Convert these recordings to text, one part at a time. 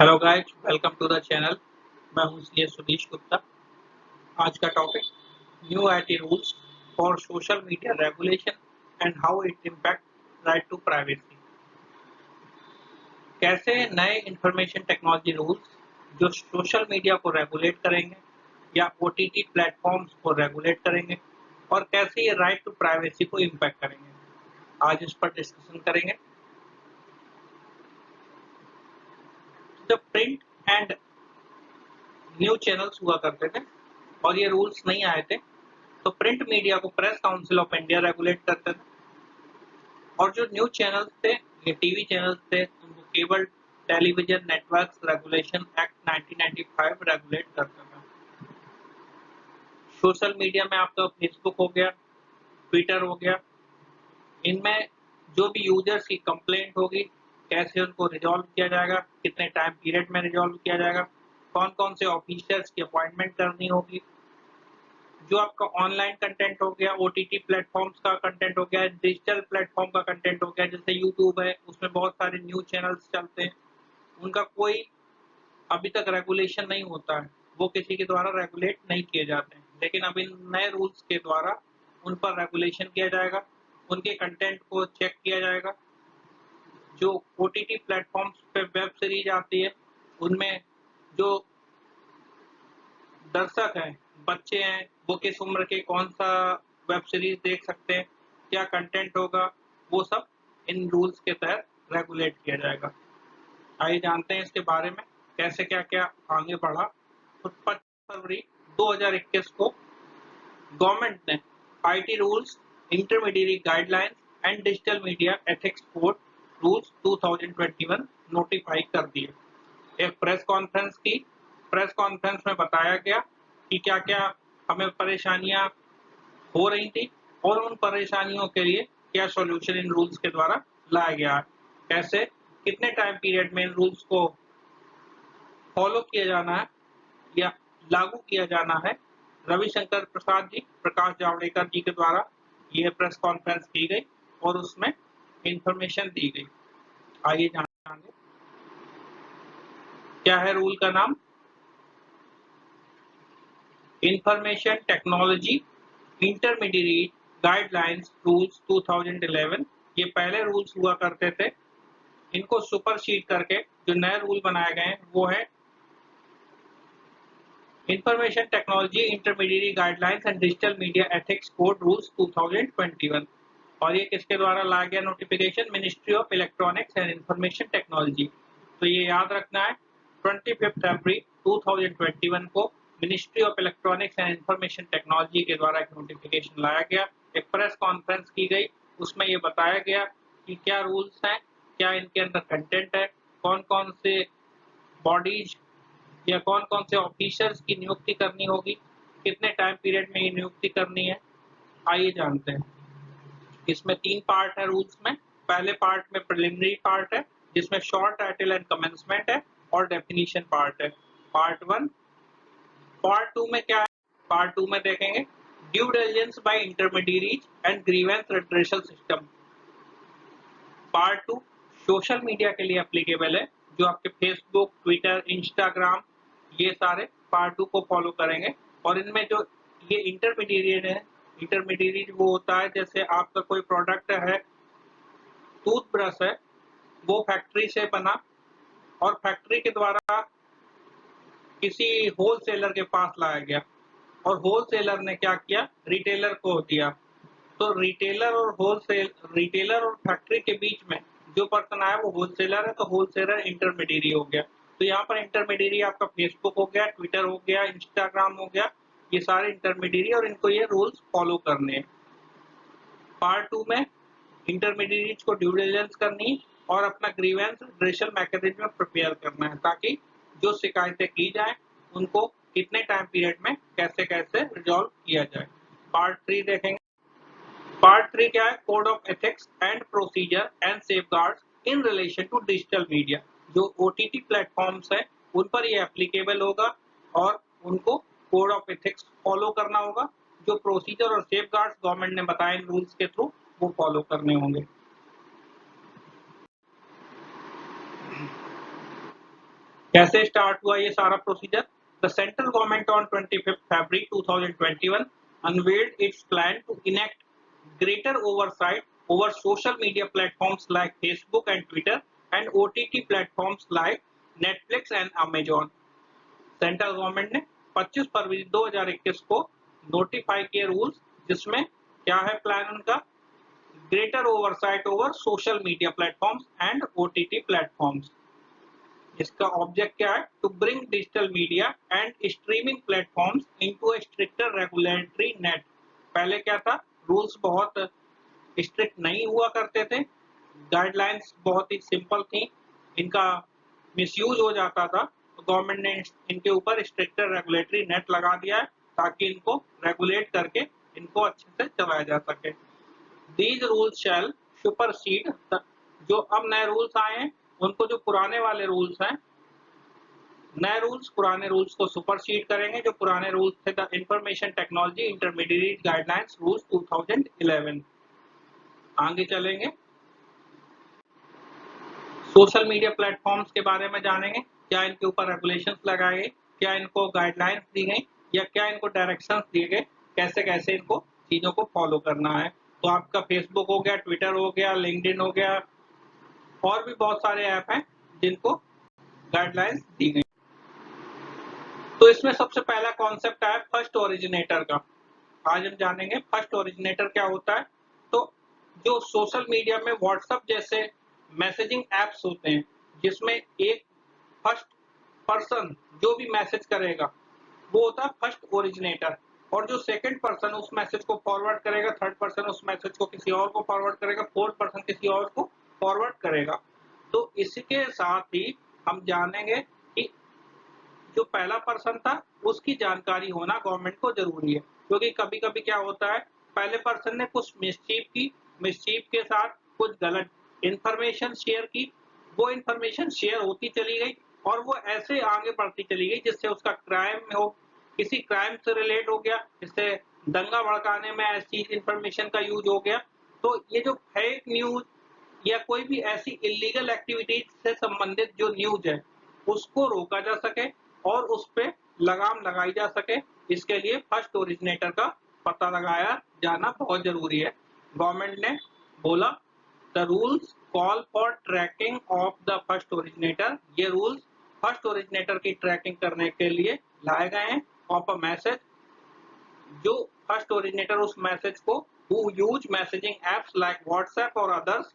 Hello guys, welcome to the channel. मैं हूं C Sudhish Gupta. आज का topic new IT rules for social media regulation and how it impact right to privacy. कैसे नए information technology rules जो social media को regulate करेंगे या ओटीटी प्लेटफॉर्म्स को रेगुलेट करेंगे और कैसे ये राइट टू प्राइवेसी को इम्पैक्ट करेंगे, आज इस पर डिस्कशन करेंगे। जब प्रिंट एंड न्यूज चैनल्स हुआ करते थे और ये रूल्स नहीं आए थे तो प्रिंट मीडिया को press Council of India regulate करते थे और जो न्यूज चैनल्स थे ये टीवी चैनल्स थे उनको cable television networks regulation act 1995 regulate करता था। सोशल मीडिया में आपका फेसबुक हो गया, ट्विटर हो गया, इनमें जो भी यूजर्स की कंप्लेंट होगी कैसे उनको रिजॉल्व किया जाएगा, कितने टाइम पीरियड में रिजॉल्व किया जाएगा, कौन कौन से ऑफिसर्स की अपॉइंटमेंट करनी होगी, जो आपका ऑनलाइन कंटेंट हो गया, ओटीटी प्लेटफॉर्म्स का कंटेंट हो गया, डिजिटल प्लेटफॉर्म का कंटेंट हो गया, जैसे यूट्यूब है उसमें बहुत सारे न्यूज चैनल्स चलते हैं, उनका कोई अभी तक रेगुलेशन नहीं होता है, वो किसी के द्वारा रेगुलेट नहीं किए जाते हैं। लेकिन अब इन नए रूल्स के द्वारा उन पर रेगुलेशन किया जाएगा, उनके कंटेंट को चेक किया जाएगा। जो ओटीटी प्लेटफॉर्म्स पे वेब सीरीज आती है उनमें जो दर्शक हैं, बच्चे हैं, वो किस उम्र के कौन सा वेब सीरीज देख सकते हैं, क्या कंटेंट होगा, वो सब इन रूल्स के तहत रेगुलेट किया जाएगा। आइए जानते हैं इसके बारे में कैसे क्या क्या आगे बढ़ा। तो 25 फरवरी 2021 को गवर्नमेंट ने IT rules, intermediate guidelines and digital media ethics code rules 2021 notify कर दिए। एक प्रेस कॉन्फ्रेंस की, प्रेस कॉन्फ्रेंस में बताया गया कि क्या क्या हमें परेशानियां हो रही थी और उन परेशानियों के लिए क्या सॉल्यूशन इन रूल्स के द्वारा लाया गया है, कैसे कितने टाइम पीरियड में इन रूल्स को फॉलो किया जाना है या लागू किया जाना है। रविशंकर प्रसाद जी, प्रकाश जावड़ेकर जी के द्वारा यह प्रेस कॉन्फ्रेंस की गई और उसमें इंफॉर्मेशन दी गई। आइए जानेंगे क्या है रूल का नाम। Information technology intermediate guidelines rules 2011। ये पहले रूल्स हुआ करते थे, इनको सुपरसीड करके जो नए रूल बनाए गए हैं वो है information technology intermediate guidelines and digital media ethics code rules 2021। और ये किसके द्वारा लाया गया notification? Ministry of electronics and information technology. तो ये याद रखना है, 25 फरवरी 2021 को ministry of electronics and information technology के द्वारा एक नोटिफिकेशन लाया गया, एक प्रेस कॉन्फ्रेंस की गई, उसमें ये बताया गया कि क्या रूल्स हैं, क्या इनके अंदर कंटेंट है, कौन कौन से बॉडीज या कौन कौन से ऑफिसर्स की नियुक्ति करनी होगी, कितने टाइम पीरियड में ये नियुक्ति करनी है। आइए जानते हैं। इसमें 3 पार्ट है रूल्स में। पहले पार्ट में प्रिलिमिनरी पार्ट है जिसमें शॉर्ट टाइटल एंड कमेंसमेंट है और डेफिनेशन पार्ट है, पार्ट 1। पार्ट 2 में क्या है? पार्ट 2 में देखेंगे due diligence by intermediate and grievance redressal system. Part 2 social media के लिए एप्लीकेबल है, जो आपके फेसबुक, ट्विटर, इंस्टाग्राम, ये सारे पार्ट 2 को फॉलो करेंगे। और इनमें जो ये इंटरमीडिएट है, इंटरमीडिएट वो होता है जैसे आपका कोई प्रोडक्ट है, टूथब्रश है, वो फैक्ट्री से बना और फैक्ट्री के द्वारा किसी होलसेलर के पास लाया गया और होलसेलर ने क्या किया, रिटेलर को दिया। तो रिटेलर और फैक्ट्री के बीच में जो पर्सन आया वो होलसेलर है, तो होलसेलर इंटरमीडिएट हो गया। तो यहाँ पर इंटरमीडिएट आपका फेसबुक हो गया, ट्विटर हो गया, इंस्टाग्राम हो गया, ये सारे इंटरमीडिएट और इनको ये रूल्स फॉलो करने हैं। पार्ट 2 में इंटरमीडिएट को ड्यू डिलिजेंस करनी और अपना ग्रीवेंस रेशल मैकेनिज्म प्रिपेयर करना है ताकि जो शिकायतें की जाए उनको कितने टाइम पीरियड में कैसे कैसे रिजॉल्व किया जाए। पार्ट 3 देखेंगे। पार्ट 3 क्या है? Code of ethics and procedure and safeguards in relation to digital media. जो ओटीटी प्लेटफॉर्म्स है उन पर ये एप्लीकेबल होगा और उनको कोड ऑफ एथिक्स फॉलो करना होगा। जो प्रोसीजर और सेफगार्ड्स गवर्नमेंट ने बताए इन रूल्स के थ्रू वो फॉलो करने होंगे। कैसे स्टार्ट हुआ ये सारा procedure? The central government on 25 February 2021 unveiled its plan to enact greater oversight over social media platforms like Facebook and Twitter and OTT platforms like Netflix and Amazon. Central government ने 25 फरवरी 2021 को notify किए rules, जिसमें क्या है plan उनका? Greater oversight over social media platforms and OTT platforms. इसका object क्या है? To bring digital media and streaming platforms into a stricter regulatory net. पहले क्या था? रूल्स बहुत स्ट्रिक्ट नहीं हुआ करते थे, गाइडलाइंस बहुत ही सिंपल थी, इनका मिसयूज हो जाता था, तो गवर्नमेंट ने इनके ऊपर स्ट्रिक्टर रेगुलेटरी नेट लगा दिया है ताकि इनको रेगुलेट करके इनको अच्छे से चलाया जा सके। दीज रूल्स शैल सुपरसीड, जो अब नए रूल्स आए हैं उनको जो पुराने वाले रूल्स हैं, नए रूल्स पुराने रूल्स को सुपरसीड करेंगे। जो पुराने रूल्स थे the information technology intermediate guidelines rules 2011। आगे चलेंगे, सोशल मीडिया प्लेटफॉर्म्स के बारे में जानेंगे। क्या इनके ऊपर रेगुलेशंस लगाए गए, क्या इनको गाइडलाइंस दी गई, या क्या इनको डायरेक्शंस दिए गए, कैसे कैसे इनको चीजों को फॉलो करना है। तो आपका फेसबुक हो गया, ट्विटर हो गया, लिंक्डइन हो गया, और भी बहुत सारे ऐप हैं जिनको गाइडलाइंस दी गई। तो इसमें सबसे पहला कॉन्सेप्ट है फर्स्ट ओरिजिनेटर का। आज हम जानेंगे फर्स्ट ओरिजिनेटर क्या होता है। तो जो सोशल मीडिया में व्हाट्सएप जैसे मैसेजिंग एप्स होते हैं, जिसमें एक फर्स्ट पर्सन जो भी मैसेज करेगा वो होता है फर्स्ट ओरिजिनेटर, और जो सेकंड पर्सन उस मैसेज को फॉरवर्ड करेगा, थर्ड पर्सन उस मैसेज को किसी और को फॉरवर्ड करेगा, फोर्थ पर्सन किसी और को फॉरवर्ड करेगा। तो इसके साथ ही हम जानेंगे कि जो पहला पर्सन था उसकी जानकारी होना गवर्नमेंट को जरूरी है, क्योंकि कभी कभी क्या होता है, पहले पर्सन ने कुछ मिसचीफ की, मिसचीफ के साथ कुछ गलत इंफॉर्मेशन शेयर की, वो इंफॉर्मेशन शेयर होती चली गई और वो ऐसे आगे बढ़ती चली गई जिससे उसका क्राइम हो, किसी क्राइम से रिलेट हो गया, जिससे दंगा भड़काने में ऐसी इंफॉर्मेशन का यूज हो गया। तो ये जो फेक न्यूज या कोई भी ऐसी इलीगल एक्टिविटीज से संबंधित जो न्यूज है उसको रोका जा सके और उस पे लगाम लगाई जा सके, इसके लिए फर्स्ट ओरिजिनेटर का पता लगाया जाना बहुत जरूरी है। गवर्नमेंट ने बोला the rules call for tracking of the first originator. ये रूल्स फर्स्ट ओरिजिनेटर की ट्रैकिंग करने के लिए लाए गए हैं। ऑफ अ मैसेज, जो फर्स्ट ओरिजिनेटर उस मैसेज को who use messaging apps like WhatsApp or others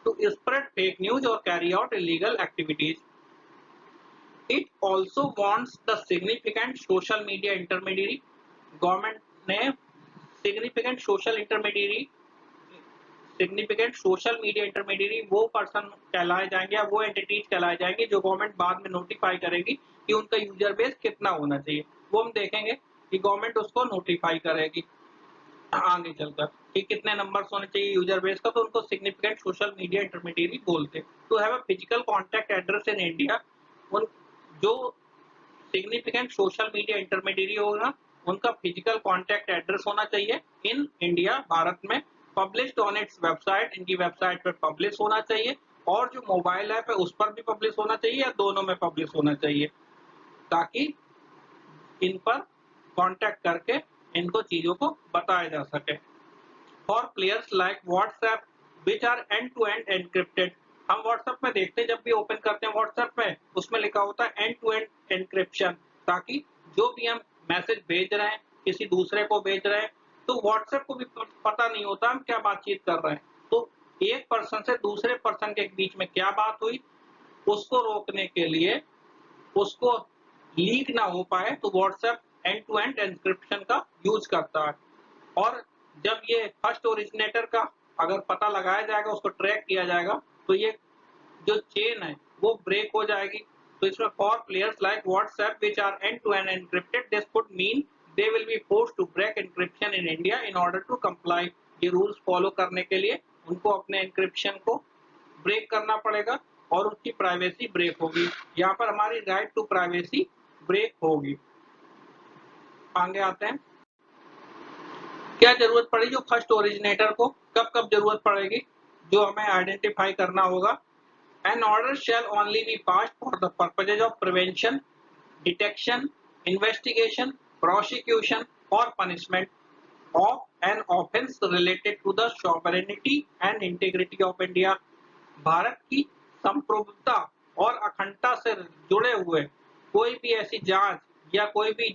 to spread fake news or carry out illegal activities. It also wants the significant social media intermediary. Government ने significant social media intermediary वो person कहलाए जाएंगे या वो entities कहलाए जाएंगे जो government बाद में नोटिफाई करेगी कि उनका यूजर बेस कितना होना चाहिए। वो हम देखेंगे कि गवर्नमेंट उसको नोटिफाई करेगी आगे चलकर कि कितने नंबर्स होने चाहिए यूजर बेस का, तो उनको सिग्निफिकेंट सोशल मीडिया इंटरमीडिएरी बोलते हैं। To have a physical contact address in India, उन जो सिग्निफिकेंट सोशल मीडिया इंटरमीडिएरी होगा उनका फिजिकल कॉन्टैक्ट एड्रेस होना चाहिए इन इंडिया, भारत में, पब्लिश्ड ऑन इट्स वेबसाइट, इनकी वेबसाइट पर पब्लिश होना चाहिए, और जो मोबाइल ऐप है उस पर भी पब्लिश होना चाहिए या दोनों में पब्लिश होना चाहिए, ताकि इन पर कांटेक्ट करके इनको चीजों को बताया जा सके। For players like WhatsApp which are end to end encrypted, हम व्हाट्सएप में देखते हैं जब भी ओपन करते हैं व्हाट्सएप में उसमें लिखा होता है एंड टू एंड एनक्रिप्शन, ताकि जो भी हम मैसेज भेज रहे हैं किसी दूसरे को भेज रहे हैं तो व्हाट्सएप को भी पता नहीं होता हम क्या बातचीत कर रहे हैं, तो एक पर्सन से दूसरे पर्सन के बीच में क्या बात हुई उसको रोकने के लिए, उसको लीक ना हो पाए, तो WhatsApp end to end encryption का यूज करता है। और जब ये फर्स्ट ओरिजिनेटर का अगर पता लगाया जाएगा, उसको ट्रैक किया जाएगा, तो ये जो चेन है वो ब्रेक हो जाएगी। तो इसमें for players like WhatsApp which are end to end encrypted this could mean they will be forced to break encryption in India in order to comply. ये रूल्स फॉलो करने के लिए उनको अपने एन्क्रिप्शन को ब्रेक करना पड़ेगा और उसकी प्राइवेसी ब्रेक होगी। यहाँ पर हमारी राइट टू प्राइवेसी ब्रेक होगी। आगे आते हैं, क्या जरूरत पड़ेगी फर्स्ट ओरिजिनेटर को, कब कब जरूरत पड़ेगी, जो हमें आइडेंटिफाई करना होगा। An order shall only be passed for the purposes of prevention, detection, investigation, prosecution, or punishment of an offence related to the sovereignty and integrity of India. Bharat की संप्रभुता और अखंडता से जुड़े हुए कोई भी ऐसी जांच या कोई भी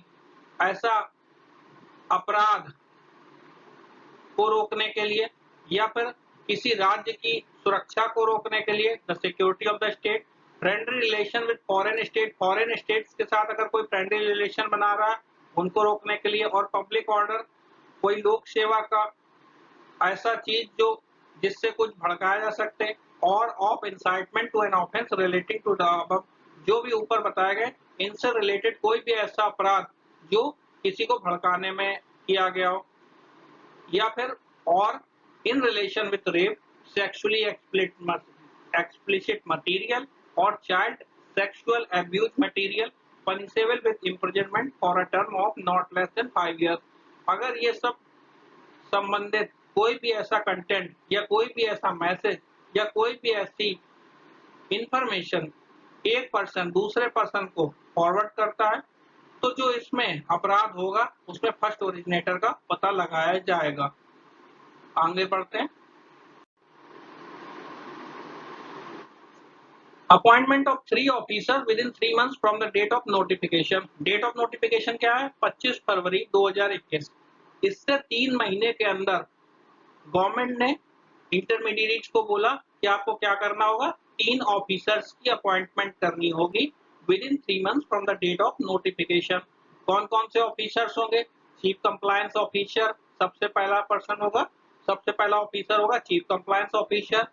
ऐसा अपराध को रोकने के लिए या फिर किसी राज्य की सुरक्षा को रोकने के लिए the security of the state, friendly relation with foreign states के साथ अगर कोई फ्रेंडली रिलेशन बना रहा है उनको रोकने के लिए, और पब्लिक ऑर्डर कोई लोक सेवा का ऐसा चीज जो जिससे कुछ भड़काया जा सकते, और of incitement to an offence relating to the above, जो भी ऊपर बताए गए इनसे रिलेटेड कोई भी ऐसा अपराध जो किसी को भड़काने में किया गया हो, या फिर और in relation with rape, sexually explicit material और child sexual abuse material punishable with imprisonment for a term of not less than 5 years। अगर ये सब संबंधित कोई भी ऐसा कंटेंट या कोई भी ऐसा मैसेज या कोई भी ऐसी इंफॉर्मेशन एक पर्सन दूसरे पर्सन को फॉरवर्ड करता है तो जो इसमें अपराध होगा उसमें फर्स्ट ओरिजिनेटर का पता लगाया जाएगा। आगे बढ़ते हैं। Appointment of 3 officer within 3 months from the date of notification. Date of notification क्या है? 25 फरवरी 2021। इससे 3 महीने के अंदर गवर्नमेंट ने इंटरमीडिएट्स को बोला कि आपको क्या करना होगा, 3 ऑफिसर्स की अपॉइंटमेंट करनी होगी within 3 months from the date of notification. कौन कौन से ऑफिसर्स होंगे? चीफ कंप्लायंस ऑफिसर सबसे पहला पर्सन होगा, सबसे पहला ऑफिसर होगा chief compliance officer,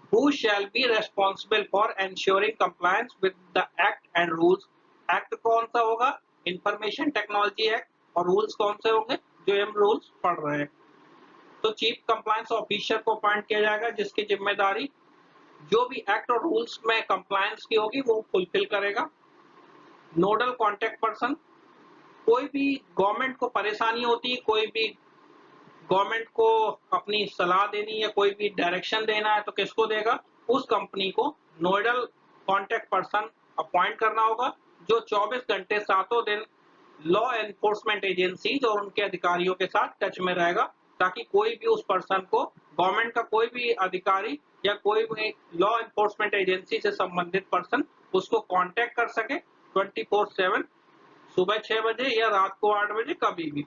who shall be responsible for ensuring compliance with the act and rules। Act कौन सा होगा? Information technology act. और रूल्स कौन से होंगे? जो हम रूल्स पढ़ रहे हैं। तो चीफ कंप्लायंस ऑफिसर को अपॉइंट किया जाएगा जिसकी जिम्मेदारी जो भी एक्ट और रूल्स में कंप्लायंस की होगी वो फुलफिल करेगा। नोडल कॉन्टेक्ट पर्सन, कोई भी गवर्नमेंट को परेशानी होती है, कोई भी गवर्नमेंट को अपनी सलाह देनी या कोई भी डायरेक्शन देना है तो किसको देगा? उस कंपनी को नोडल कॉन्टेक्ट पर्सन अपॉइंट करना होगा जो 24 घंटे 7 दिन लॉ एनफोर्समेंट एजेंसीज और उनके अधिकारियों के साथ टच में रहेगा ताकि कोई भी उस पर्सन को, गवर्नमेंट का कोई भी अधिकारी या कोई भी लॉ एनफोर्समेंट एजेंसी से संबंधित पर्सन उसको कांटेक्ट कर सके 24/7, सुबह 6 बजे या रात को 8 बजे कभी भी।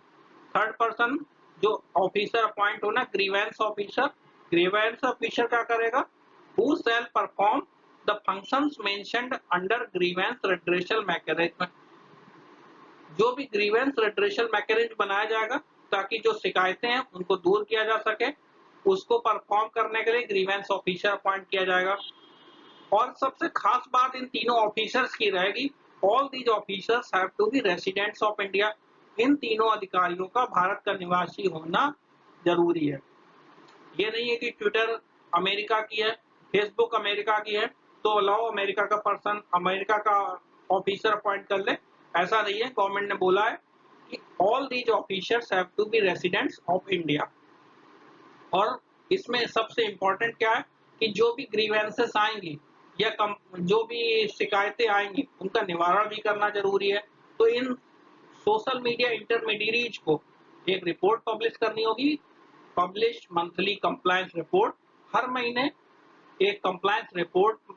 थर्ड पर्सन जो ऑफिसर अपॉइंट होना, ग्रीवेंस ऑफिसर। ग्रीवेंस ऑफिसर क्या करेगा? Who shall perform the functions mentioned under grievance redressal mechanism. जो भी ग्रीवेंस रेड्रेशल मैकेनिज्म बनाया जाएगा ताकि जो शिकायतें हैं उनको दूर किया जा सके, उसको परफॉर्म करने के लिए ग्रीवेंस ऑफिसर अपॉइंट किया जाएगा। और सबसे खास बात इन तीनों ऑफिसर्स की रहेगी, all these officers have to be residents of India. इन तीनों अधिकारियों का भारत का निवासी होना जरूरी है। ये नहीं है कि ट्विटर अमेरिका की है, फेसबुक अमेरिका की है तो लाओ अमेरिका का पर्सन, अमेरिका का ऑफिसर अपॉइंट कर ले, ऐसा नहीं है। गवर्नमेंट ने बोला है कि all these officers have to be residents of India. और इसमें सबसे इंपॉर्टेंट क्या है कि जो भी ग्रीवेंसेस आएंगी या जो भी शिकायतें आएंगी उनका निवारण भी करना जरूरी है। तो इन सोशल मीडिया इंटरमीडिएट्स को एक रिपोर्ट पब्लिश करनी होगी, पब्लिश मंथली कंप्लायंस रिपोर्ट। हर महीने एक कंप्लायंस रिपोर्ट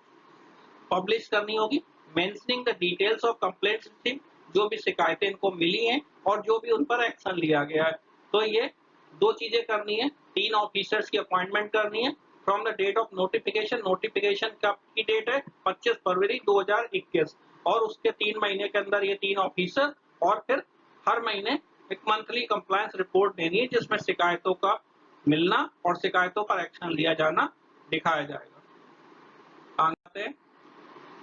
पब्लिश करनी होगी mentioning the details of complaints received, जो भी शिकायतें इनको मिली हैं और जो भी उन पर एक्शन लिया गया है। तो ये 2 चीजें करनी है, 3 ऑफिसर्स की अपॉइंटमेंट करनी है from the date of notification. Notification की डेट है 25 फरवरी 2021 और उसके 3 महीने के अंदर ये 3 ऑफिसर और फिर हर महीने एक मंथली कंप्लायंस रिपोर्ट देनी है जिसमें शिकायतों का मिलना और शिकायतों पर एक्शन लिया जाना दिखाया जाएगा। आगे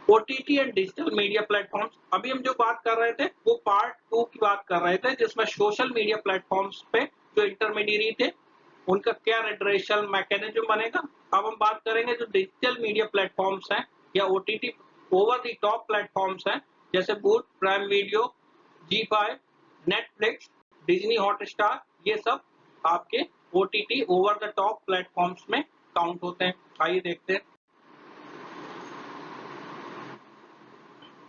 OTT and digital media platforms. अभी हम जो बात कर रहे थे वो पार्ट 2 की बात कर रहे थे जिसमें सोशल मीडिया प्लेटफॉर्म्स पे जो इंटरमीडिएट थे उनका क्या रेड्रेशल मैकेनिज्म बनेगा। अब हम बात करेंगे जो डिजिटल मीडिया प्लेटफॉर्म्स हैं या OTT over the top platforms हैं जैसे बूट, प्राइम वीडियो, जी5, नेटफ्लिक्स, डिज्नी हॉटस्टार, ये सब आपके OTT over the top platforms में काउंट होते हैं। आइए देखते हैं।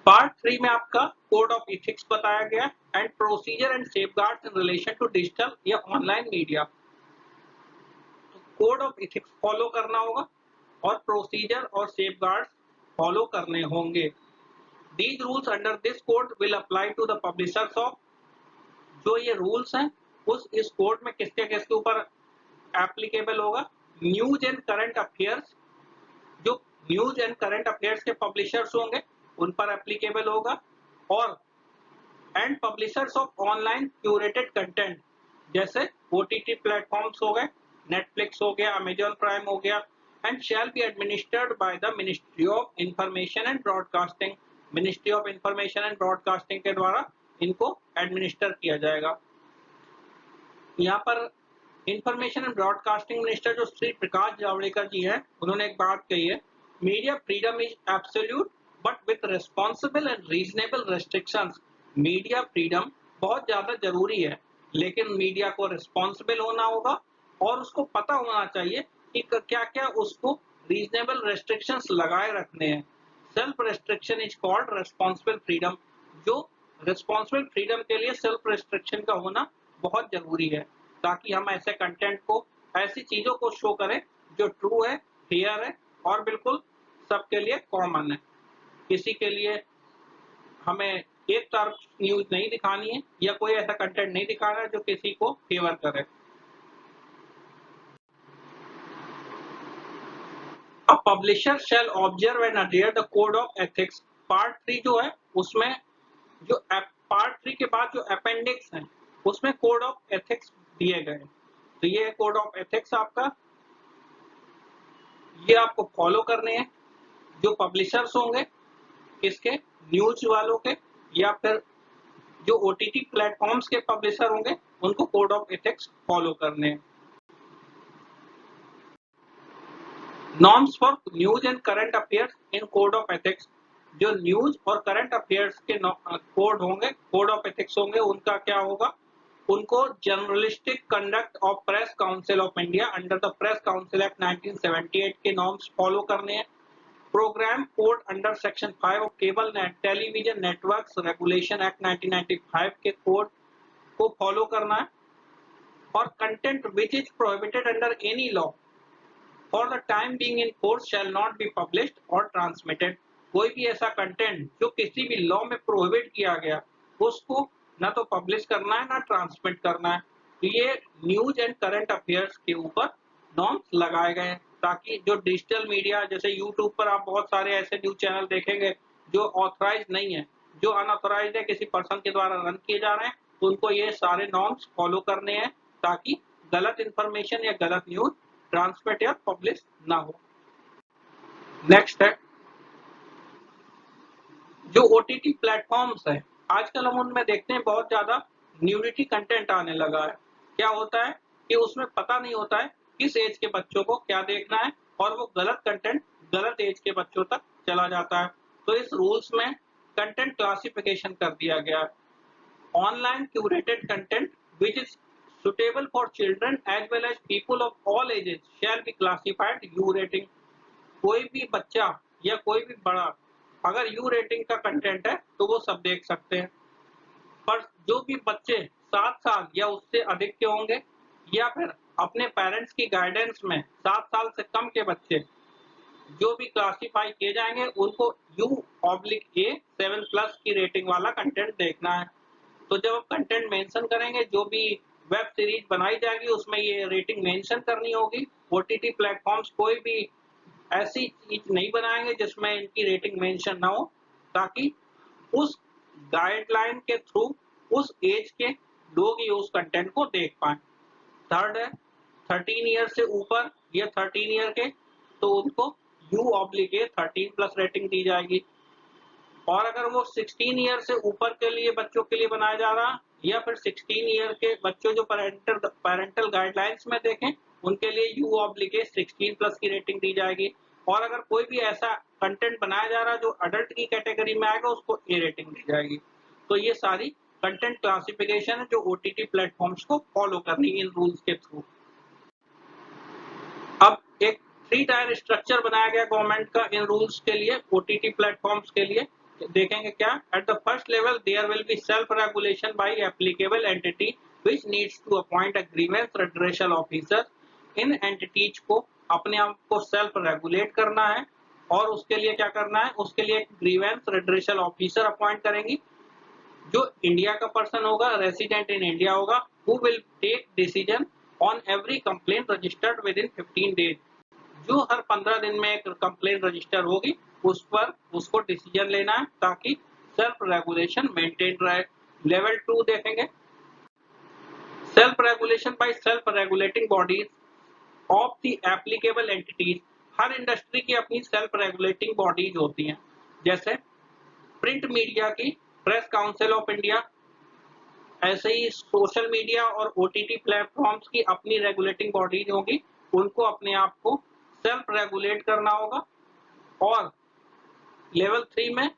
पार्ट 3 में आपका कोड ऑफ इथिक्स बताया गया and procedure and safeguards in relation to digital या online media. Code of ethics follow करना होगा और प्रोसीजर और सेफगार्ड्स फॉलो करने होंगे। These rules under this code will apply to the publishers of, जो ये रूल्स हैं इस कोड में किसके किसके ऊपर एप्लीकेबल होगा, न्यूज एंड करंट अफेयर्स, जो न्यूज एंड करंट अफेयर्स के पब्लिशर्स होंगे उन पर एप्लीकेबल होगा, और and publishers of online curated content, जैसे ओटीटी प्लेटफॉर्म्स हो गए, नेटफ्लिक्स हो गया, अमेजॉन प्राइम हो गया, and shall be administered by the Ministry of information and broadcasting. Ministry of information and broadcasting के द्वारा इनको एडमिनिस्टर किया जाएगा। यहाँ पर इंफॉर्मेशन एंड ब्रॉडकास्टिंग मिनिस्टर जो श्री प्रकाश जावड़ेकर जी हैं, उन्होंने एक बात कही है, media freedom is absolute but with responsible and reasonable restrictions. Media freedom बहुत ज्यादा जरूरी है, लेकिन मीडिया को रिस्पॉन्सिबल होना होगा और उसको पता होना चाहिए कि क्या क्या उसको रीजनेबल रेस्ट्रिक्शंस लगाए रखने हैं। Self restriction is called responsible freedom. जो रिस्पॉन्सिबल फ्रीडम के लिए सेल्फ रेस्ट्रिक्शन का होना बहुत जरूरी है, ताकि हम ऐसे कंटेंट को, ऐसी चीजों को शो करें जो ट्रू है, फेयर है और बिल्कुल सबके लिए कॉमन है। किसी के लिए हमें एक तरफ न्यूज नहीं दिखानी है या कोई ऐसा कंटेंट नहीं दिखाना है जो किसी को फेवर करे। A publisher shall observe and adhere the code of ethics। Part 3 जो है उसमें जो पार्ट 3 के बाद जो अपेंडिक्स है उसमें कोड ऑफ एथिक्स दिए गए। तो ये कोड ऑफ एथिक्स आपका, ये आपको फॉलो करने हैं। जो पब्लिशर्स होंगे किसके, न्यूज वालों के, या फिर जो ओटीटी प्लेटफॉर्म्स के पब्लिशर होंगे उनको कोड ऑफ एथिक्स फॉलो करने हैं। Norms for news and current affairs in code of ethics. जो न्यूज और करंट अफेयर्स के कोड होंगे, कोड ऑफ एथिक्स होंगे, उनका क्या होगा, उनको journalistic conduct of Press Council of India under the Press Council Act 1978 के नॉर्म्स फॉलो करने हैं। Program code under section 5 of cable television networks regulation act 1995 के कोड को फॉलो करना है। और content which is prohibited under any law for the time being in force shall not be published और transmitted. कोई भी ऐसा कंटेंट जो किसी भी लॉ में प्रोहिबिट किया गया उसको ना तो पब्लिश करना है ना ट्रांसमिट करना है। तो ये न्यूज एंड करंट अफेयर्स के ऊपर नॉर्म्स लगाए गए हैं, ताकि जो डिजिटल मीडिया, जैसे यूट्यूब पर आप बहुत सारे ऐसे न्यूज चैनल देखेंगे जो ऑथराइज नहीं है, जो अनऑथराइज है, किसी पर्सन के द्वारा रन किए जा रहे हैं, तो उनको ये सारे नॉर्म्स फॉलो करने हैं ताकि गलत इंफॉर्मेशन या गलत न्यूज ट्रांसमिट या पब्लिश ना हो। नेक्स्ट है जो ओटीटी प्लेटफॉर्म्स है, आजकल हम उनमें देखते हैं बहुत ज्यादा न्यूडिटी कंटेंट आने लगा है। क्या होता है कि उसमें पता नहीं होता है किस एज के बच्चों को क्या देखना है और वो गलत कंटेंट गलत एज के बच्चों तक चला जाता है। तो इस रूल्स में कंटेंट क्लासिफिकेशन कर दिया गया है। Online curated content which is suitable for children as well as people of all ages shall be classified U rating। कोई भी बच्चा या कोई भी बड़ा अगर U रेटिंग का कंटेंट है तो वो सब देख सकते हैं, पर जो भी बच्चे 7 साल या उससे अधिक के होंगे या फिर अपने पेरेंट्स की गाइडेंस में 7 साल से कम के बच्चे जो भी क्लासिफाई किए जाएंगे उनको U/A 7+ की रेटिंग वाला कंटेंट देखना है। तो जब आप कंटेंट मेंशन करेंगे, जो भी वेब सीरीज बनाई जाएगी उसमें ये रेटिंग मेंशन करनी होगी। ओटीटी प्लेटफॉर्म्स कोई भी ऐसी चीज नहीं बनाएंगे जिसमें इनकी रेटिंग मेंशन ना हो, ताकि उस गाइडलाइन के थ्रू उस एज के लोग ही उस कंटेंट को देख पाए। थर्ड है 13 ईयर से ऊपर या 13 ईयर के, तो उनको U/A 13+ रेटिंग दी जाएगी। और अगर वो 16 ईयर से ऊपर के लिए बच्चों के लिए बनाया जा रहा या फिर 16 ईयर के बच्चों जो पेरेंटल गाइडलाइंस में देखें उनके लिए U/A 16+ की रेटिंग दी जाएगी। और अगर कोई भी ऐसा कंटेंट बनाया जा रहा है जो अडल्ट की कैटेगरी में आएगा उसको A रेटिंग दी जाएगी। तो ये सारी कंटेंट क्लासिफिकेशन है जो ओटीटी प्लेटफॉर्म्स को फॉलो करनी इन रूल्स के थ्रू। अब एक 3 टायर स्ट्रक्चर बनाया गया गवर्नमेंट का इन रूल्स के लिए, ओटीटी प्लेटफॉर्म्स के लिए। देखेंगे क्या, at the first level there will be self regulation by applicable entity which needs to appoint a grievance redressal officer. इन एंटिटीज को अपने आप को सेल्फ रेगुलेट करना है और उसके लिए क्या करना है, उसके लिए एक ग्रीवेंस रेड्रेसल ऑफिसर अपॉइंट करेंगी जो इंडिया का पर्सन होगा, रेसिडेंट इन इंडिया होगा, who will take decision on every complaint registered within 15 days. जो हर 15 दिन में एक कंप्लेंट रजिस्टर होगी उस पर उसको डिसीजन लेना है ताकि सेल्फ रेगुलेशन मेंटेन रहे। लेवल 2 देखेंगे, self regulation by self regulating bodies of the applicable entities. Her industry की अपनी सेल्फ रेगुलेटिंग बॉडीज होती हैं, जैसे प्रिंट मीडिया की प्रेस काउंसिल ऑफ इंडिया, ऐसे ही सोशल मीडिया और ओटीटी प्लेटफॉर्म्स की अपनी रेगुलेटिंग बॉडीज होगी, उनको अपने आप को सेल्फ रेगुलेट करना होगा। और लेवल 3 में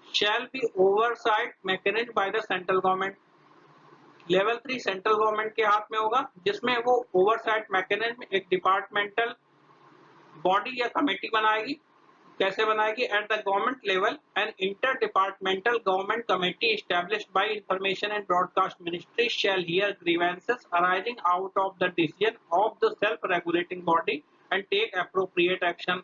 shall be oversight mechanised by the central government. Level 3 central government के हाथ में होगा, जिसमें वो ओवरसाइट मैकेनिज्म एक डिपार्टमेंटल बॉडी या कमेटी बनाएगी। कैसे बनाएगी, at the government level an inter departmental government committee established by information and broadcast ministry shall hear grievances arising out of the decision of the self regulating body and take appropriate action.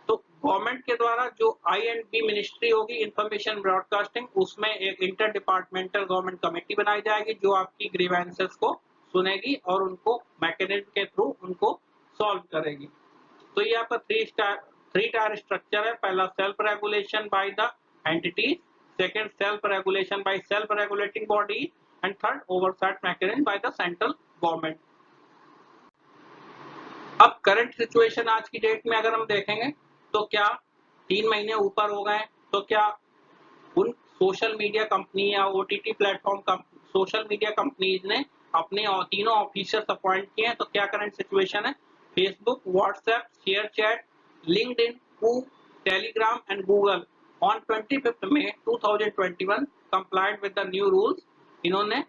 तो government के द्वारा जो आई&बी ministry होगी information broadcasting, उसमें एक inter departmental government committee बनाई जाएगी जो आपकी ग्रीवेंसेस को सुनेगी और उनको मैकेनिज्म के थ्रू उनको सॉल्व करेगी। तो ये आपका थ्री टायर स्ट्रक्चर है। पहला self regulation by the entities, second self regulation by self regulating body and third oversight mechanism bye the central government. अब करंट सिचुएशन आज की डेट में अगर हम देखेंगे तो क्या 3 महीने ऊपर हो गए, तो क्या उन सोशल मीडिया कंपनी या OTT platform social media companies ने अपने तीनों ऑफिसर्स अपॉइंट किए हैं। तो क्या करंट सिचुएशन है, Facebook, WhatsApp, ShareChat, LinkedIn, Koo, Telegram and Google on 25 मई 2021 complied with the new rules. इन्होंने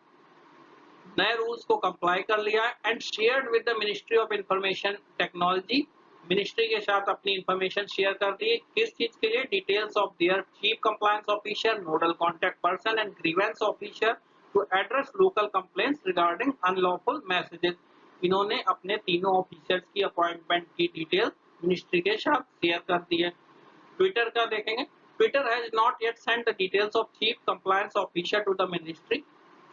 नए रूल्स को कंप्लाई कर लिया है and shared with the Ministry of Information Technology. Ministry के साथ अपनी इंफॉर्मेशन शेयर कर दी है, किस चीज के लिए, details of their chief compliance officer, nodal contact person and grievance officer to address local complaints regarding unlawful messages. इन्होंने अपने तीनों ऑफिसर्स की अपॉइंटमेंट की डिटेल मिनिस्ट्री के साथ शेयर कर दी है। ट्विटर का देखेंगे, Twitter has not yet send the details of chief compliance officer to the ministry.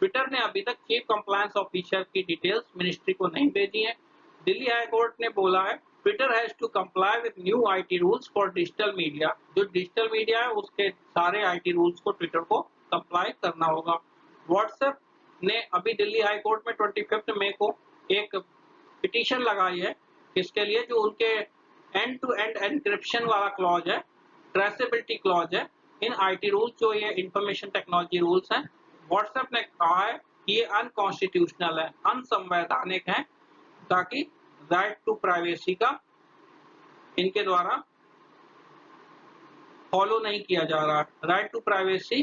Twitter ने अभी तक चीफ कंप्लायंस ऑफिसर की डिटेल्स मिनिस्ट्री को नहीं भेजी हैं। दिल्ली हाई कोर्ट ने बोला है Twitter has to comply with new IT rules for digital media. जो डिजिटल मीडिया है उसके सारे आईटी रूल्स को ट्विटर को कंप्लाई करना होगा। व्हाट्सएप ने अभी दिल्ली हाई कोर्ट में 25 मई को एक पिटीशन लगाई है, इसके लिए जो उनके एंड टू एंड एनक्रिप्शन वाला क्लॉज है, ट्रेसेबिलिटी क्लॉज है इन आईटी रूल्स, जो ये इंफॉर्मेशन टेक्नोलॉजी रूल्स हैं, व्हाट्सएप ने कहा है कि ये अनकॉन्स्टिट्यूशनल है, अनसंवैधानिक है, ताकि राइट टू प्राइवेसी का इनके द्वारा फॉलो नहीं किया जा रहा है, राइट टू प्राइवेसी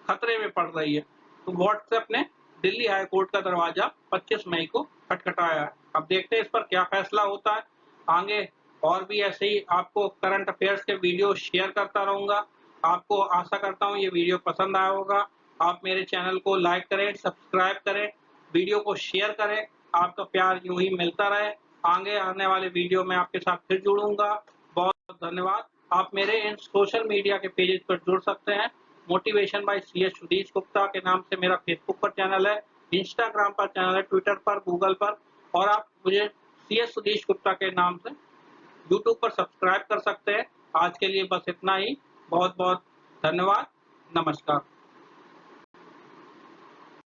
खतरे में पड़ रही है। तो व्हाट्सएप ने दिल्ली हाई कोर्ट का दरवाजा 25 मई को खटखटाया है। अब देखते हैं इस पर क्या फैसला होता है आगे। और भी ऐसे ही आपको करंट अफेयर्स के वीडियो शेयर करता रहूंगा। आपको आशा करता हूँ ये वीडियो पसंद आया होगा। आप मेरे चैनल को लाइक करें, सब्सक्राइब करें, वीडियो को शेयर करें। आपका प्यार यूं ही मिलता रहे। आगे आने वाले वीडियो में आपके साथ फिर जुड़ूंगा। बहुत बहुत धन्यवाद। आप मेरे इन सोशल मीडिया के पेजेस पर जुड़ सकते हैं। Motivation by CS Sudhish Gupta के नाम से मेरा फेसबुक पर चैनल है, इंस्टाग्राम पर चैनल है, ट्विटर पर, गूगल पर, और आप मुझे सीएस सुधीश गुप्ता के नाम से यूट्यूब पर सब्सक्राइब कर सकते हैं। आज के लिए बस इतना ही। बहुत बहुत धन्यवाद। नमस्कार।